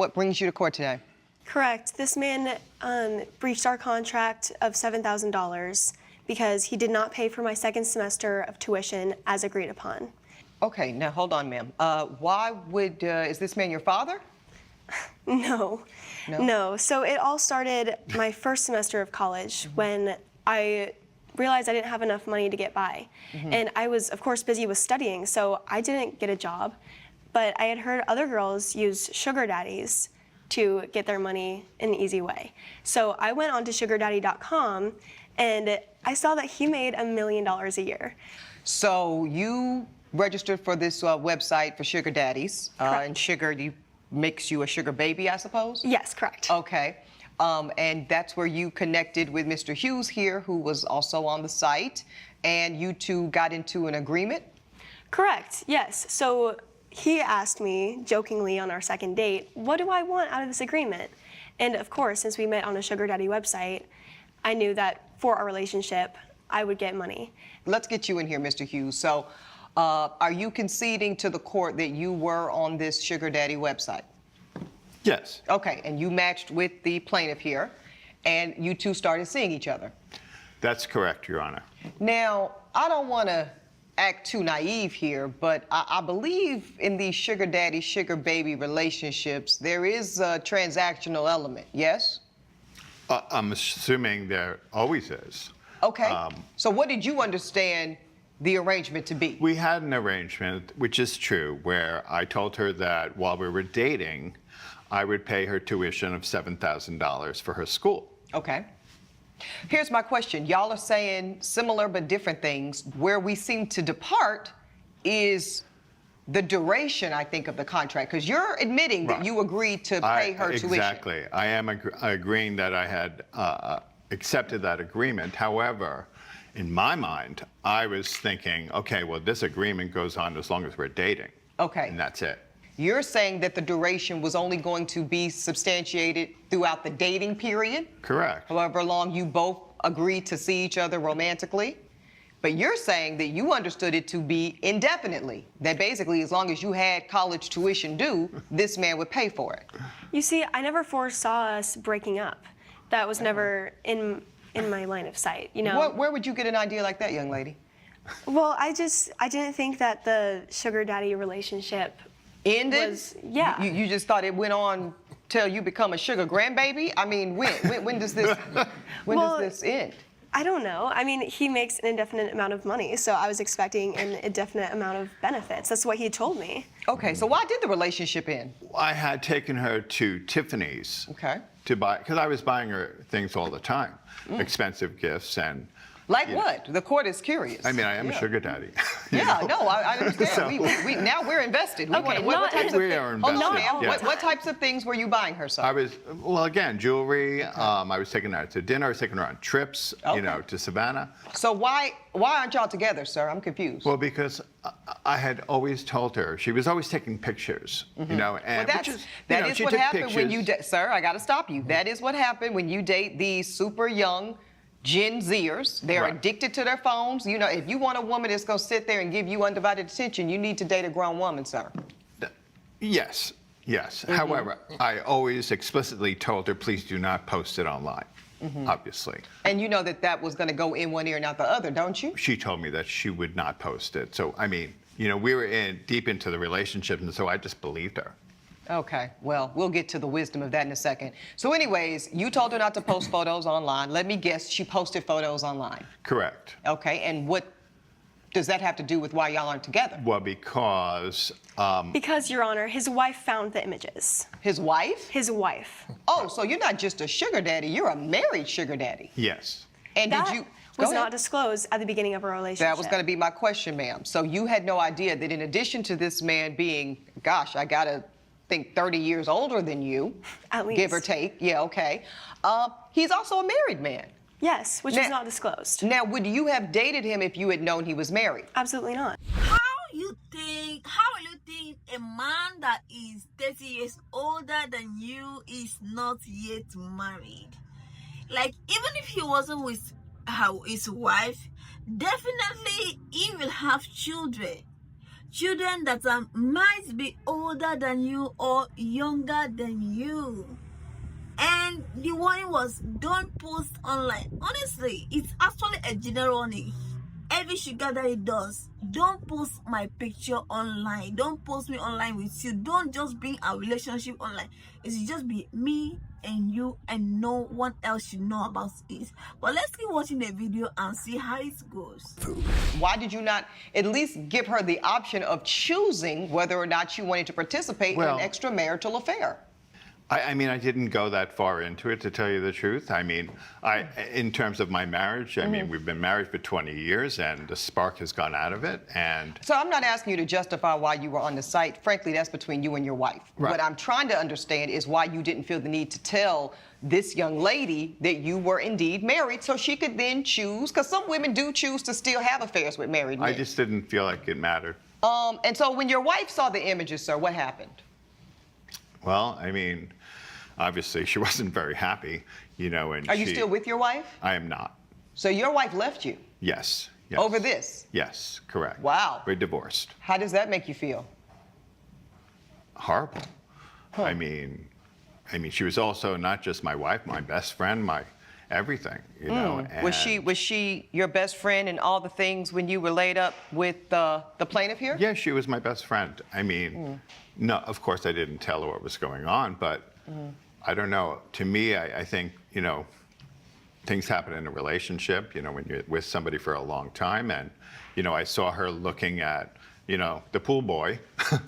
what brings you to court today? Correct. This man breached our contract of $7,000 because he did not pay for my second semester of tuition as agreed upon. Okay, now hold on, ma'am. Why would, is this man your father? No. No? No. So it all started my first semester of college when I realized I didn't have enough money to get by. And I was, of course, busy with studying, so I didn't get a job. But I had heard other girls use sugar daddies to get their money in an easy way. So I went on to sugardaddy.com, and I saw that he made $1 million a year. So you registered for this website for sugar daddies, and sugar makes you a sugar baby, I suppose? Yes, correct. Okay. And that's where you connected with Mr. Hughes here, who was also on the site, and you two got into an agreement? Correct, yes. So he asked me, jokingly on our second date, what do I want out of this agreement? And of course, since we met on a sugar daddy website, I knew that for our relationship, I would get money. Let's get you in here, Mr. Hughes. So are you conceding to the court that you were on this sugar daddy website? Yes. Okay, and you matched with the plaintiff here, and you two started seeing each other. That's correct, Your Honor. Now, I don't want to act too naive here, but I believe in these sugar daddy, sugar baby relationships, there is a transactional element, yes? I'm assuming there always is. Okay, so what did you understand the arrangement to be? We had an arrangement, which is true, where I told her that while we were dating, I would pay her tuition of $7,000 for her school. Okay. Here's my question. Y'all are saying similar but different things. Where we seem to depart is the duration, I think, of the contract, because you're admitting that you agreed to pay her tuition. Exactly. I am agreeing that I had accepted that agreement. However, in my mind, I was thinking, okay, well, this agreement goes on as long as we're dating. Okay. And that's it. You're saying that the duration was only going to be substantiated throughout the dating period? Correct. However long you both agreed to see each other romantically? But you're saying that you understood it to be indefinitely, that basically as long as you had college tuition due, this man would pay for it. You see, I never foresaw us breaking up. That was never in my line of sight, you know? Where would you get an idea like that, young lady? Well, I didn't think that the sugar daddy relationship ended? Yeah. You just thought it went on till you become a sugar grandbaby? I mean, when does this does this end? I don't know. I mean, he makes an indefinite amount of money, so I was expecting an indefinite amount of benefits. That's what he told me. Okay, so why did the relationship end? I had taken her to Tiffany's to buy, because I was buying her things all the time, expensive gifts and. Like what? The court is curious. I mean, I am a sugar daddy. Yeah, no, I understand. So, we now we're invested. We Okay, what types we of are hold on, invested. ma'am. Yeah. What types of things were you buying her, sir? I was, well, again, jewelry. I was taking her out to dinner. I was taking her on trips, you know, to Savannah. So why aren't y'all together, sir? I'm confused. Well, because I had always told her, she was always taking pictures, you know, and Well, that is what happened when you date. Sir, I got to stop you. That is what happened when you date these super young Gen Zers. They're addicted to their phones. You know, if you want a woman that's going to sit there and give you undivided attention, you need to date a grown woman, sir. Yes, yes. However, I always explicitly told her, please do not post it online, obviously. And you know that was going to go in one ear and out the other, don't you? She told me that she would not post it. So, I mean, you know, we were deep into the relationship, and so I just believed her. Okay, well, we'll get to the wisdom of that in a second. So anyways, you told her not to post photos online. Let me guess, she posted photos online. Correct. Okay, and what does that have to do with why y'all aren't together? Well, because... Because, Your Honor, his wife found the images. His wife? His wife. Oh, so you're not just a sugar daddy, you're a married sugar daddy. Yes. And That did you... was not disclosed at the beginning of our relationship. That was going to be my question, ma'am. So you had no idea that in addition to this man being, gosh, I gotta think 30 years older than you, at least, give or take. Yeah, okay. He's also a married man. Yes, which is not disclosed. Now, would you have dated him if you had known he was married? Absolutely not. How will you think a man that is 30 years older than you is not yet married? Like, even if he wasn't with his wife, definitely he will have children. children that might be older than you or younger than you. And the warning was, don't post online. Honestly, it's actually a general warning. Every sugar daddy does. Don't post my picture online. Don't post me online with you. Don't just bring our relationship online. It should just be me and you, and no one else should know about it. But let's keep watching the video and see how it goes. Why did you not at least give her the option of choosing whether or not she wanted to participate in an extramarital affair? I mean, I didn't go that far into it, to tell you the truth. I mean, in terms of my marriage, I mean, we've been married for 20 years, and the spark has gone out of it. And so I'm not asking you to justify why you were on the site. Frankly, that's between you and your wife. Right. What I'm trying to understand is why you didn't feel the need to tell this young lady that you were indeed married, so she could then choose, because some women do choose to still have affairs with married men. I just didn't feel like it mattered. And so when your wife saw the images, sir, what happened? Well, I mean, obviously she wasn't very happy, you know, and Are you still with your wife? I am not. So your wife left you? Yes. Over this? Yes, correct. Wow. We're divorced. How does that make you feel? Horrible. Huh. I mean, she was also not just my wife, my best friend, my everything, you know. And Was she your best friend in all the things when you were laid up with the plaintiff here? Yeah, she was my best friend. I mean, no, of course I didn't tell her what was going on, but I don't know. To me, I think, you know, things happen in a relationship, you know, when you're with somebody for a long time. And, you know, I saw her looking at, you know, the pool boy,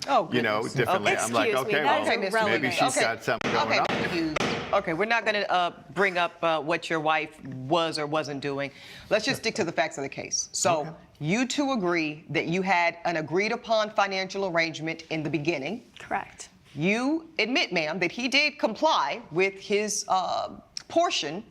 Oh, you know, goodness. differently. Okay. I'm like, Excuse me, okay, that is well, irrelevant. maybe she's got something going on. Okay, we're not going to bring up what your wife was or wasn't doing. Let's just stick to the facts of the case. So you two agree that you had an agreed upon financial arrangement in the beginning. Correct. You admit, ma'am, that he did comply with his portion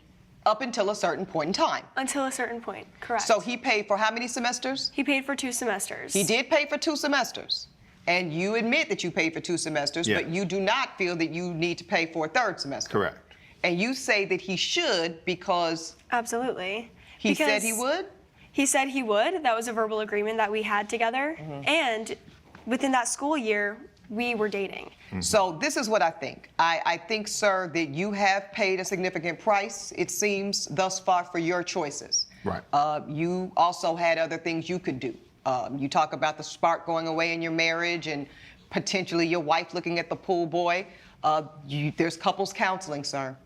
up until a certain point in time. Until a certain point, correct. So he paid for how many semesters? He paid for 2 semesters. He did pay for 2 semesters. And you admit that you paid for 2 semesters, Yeah. but you do not feel that you need to pay for a 3rd semester. Correct. And you say that he should because Absolutely. he said Because he would? He said he would. That was a verbal agreement that we had together. And within that school year, we were dating. So this is what I think. I think, sir, that you have paid a significant price, it seems, thus far for your choices. Right. You also had other things you could do. You talk about the spark going away in your marriage and potentially your wife looking at the pool boy. There's couples counseling, sir.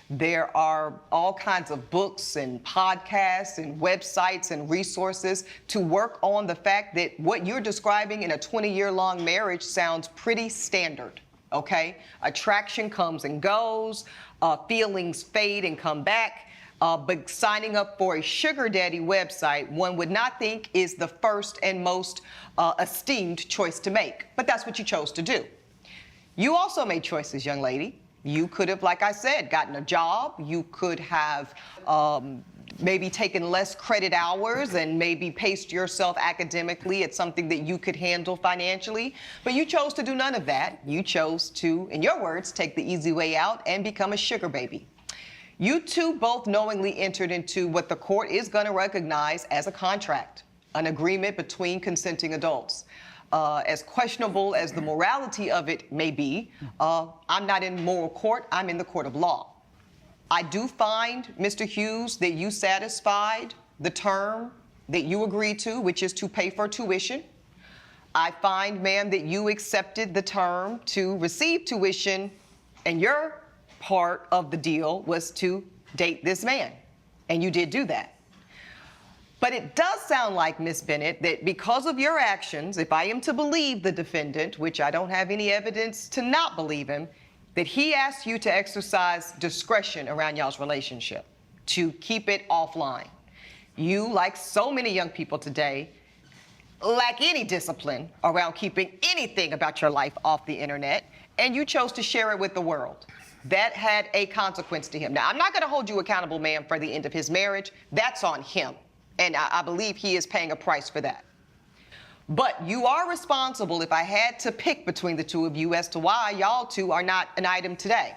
There are all kinds of books and podcasts and websites and resources to work on the fact that what you're describing in a 20-year-long marriage sounds pretty standard, okay? Attraction comes and goes, feelings fade and come back, but signing up for a sugar daddy website, one would not think is the first and most esteemed choice to make, but that's what you chose to do. You also made choices, young lady. You could have, like I said, gotten a job. You could have maybe taken less credit hours and maybe paced yourself academically at something that you could handle financially. But you chose to do none of that. You chose to, in your words, take the easy way out and become a sugar baby. You two both knowingly entered into what the court is going to recognize as a contract, an agreement between consenting adults. As questionable as the morality of it may be, I'm not in moral court, I'm in the court of law. I do find, Mr. Hughes, that you satisfied the term that you agreed to, which is to pay for tuition. I find, ma'am, that you accepted the term to receive tuition, and your part of the deal was to date this man, and you did do that. But it does sound like, Ms. Bennett, that because of your actions, if I am to believe the defendant, which I don't have any evidence to not believe him, that he asked you to exercise discretion around y'all's relationship, to keep it offline. You, like so many young people today, lack any discipline around keeping anything about your life off the internet, and you chose to share it with the world. That had a consequence to him. Now, I'm not going to hold you accountable, ma'am, for the end of his marriage. That's on him. And I believe he is paying a price for that. But you are responsible, if I had to pick between the two of you, as to why y'all two are not an item today.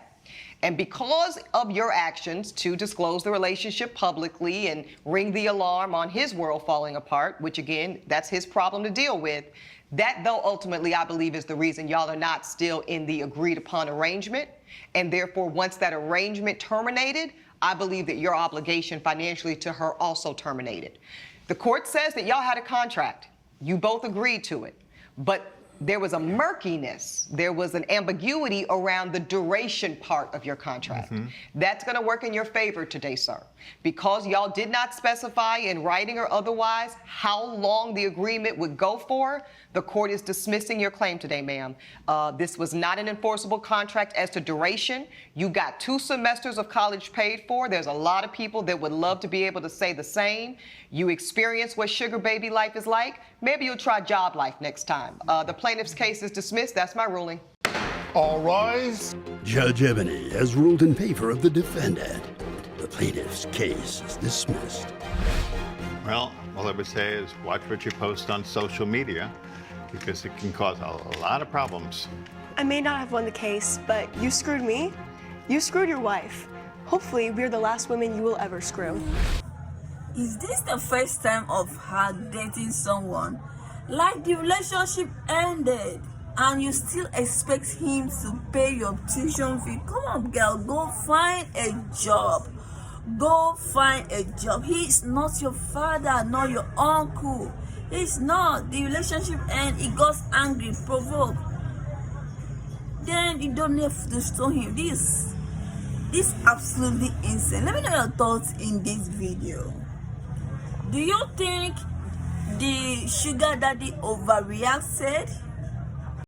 And because of your actions to disclose the relationship publicly and ring the alarm on his world falling apart, which again, that's his problem to deal with, That, though, ultimately, I believe is the reason y'all are not still in the agreed upon arrangement. And therefore, once that arrangement terminated, I believe that your obligation financially to her also terminated. The court says that y'all had a contract. You both agreed to it. But there was a murkiness, there was an ambiguity around the duration part of your contract. That's going to work in your favor today, sir. Because y'all did not specify in writing or otherwise how long the agreement would go for, the court is dismissing your claim today, ma'am. This was not an enforceable contract as to duration. You got 2 semesters of college paid for. There's a lot of people that would love to be able to say the same. You experienced what sugar baby life is like. Maybe you'll try job life next time. The plaintiff's case is dismissed. That's my ruling. All rise. Judge Ebony has ruled in favor of the defendant. The plaintiff's case is dismissed. Well, all I would say is watch what you post on social media because it can cause a lot of problems. I may not have won the case, but you screwed me. You screwed your wife. Hopefully, we're the last women you will ever screw. Is this the first time of her dating someone? Like the relationship ended and you still expect him to pay your tuition fee? Come on, girl, go find a job. Go find a job. He's not your father, not your uncle. He's not. The relationship ended, he got angry, provoked. Then you don't have to stone him. This is absolutely insane. Let me know your thoughts in this video. Do you think the sugar daddy overreacted?